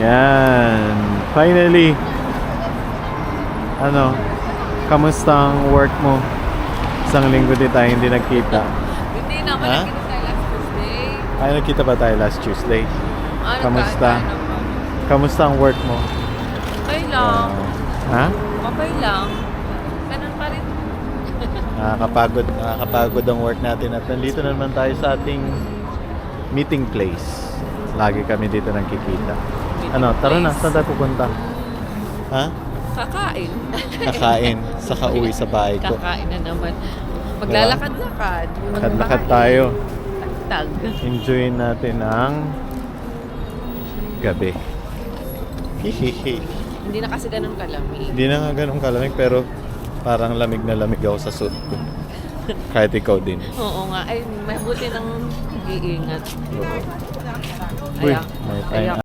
Yan. Finally. Ano? Kamusta ang work mo? Isang linggo din tayo hindi nagkita. Hindi naman Ha? nagkita tayo last Tuesday. Ay, nagkita ba tayo last Tuesday? Ano Kamusta? ka? Ano naman? Kamusta ang work mo? Okay lang. Ha? Okay lang. Ganun pa rin. Nakakapagod ang work natin at nandito na naman tayo sa ating meeting place. Lagi kami dito nagkikita. Ano, tara na, saan tayo pupunta? Ha? Kakain. Kakain, saka uwi sa bahay ko. Kakain na naman. Maglalakad-lakad. Lakad-lakad tayo. Tag. Enjoy natin ang gabi. Hihihi. Hindi na kasi ganun kalamig. Hindi na nga ganun kalamig pero parang lamig na lamig ako sa suit ko. Kahit ikaw din. Oo nga. Ay, mabuti ng iingat. Uy, Ayan. may Ayan. time.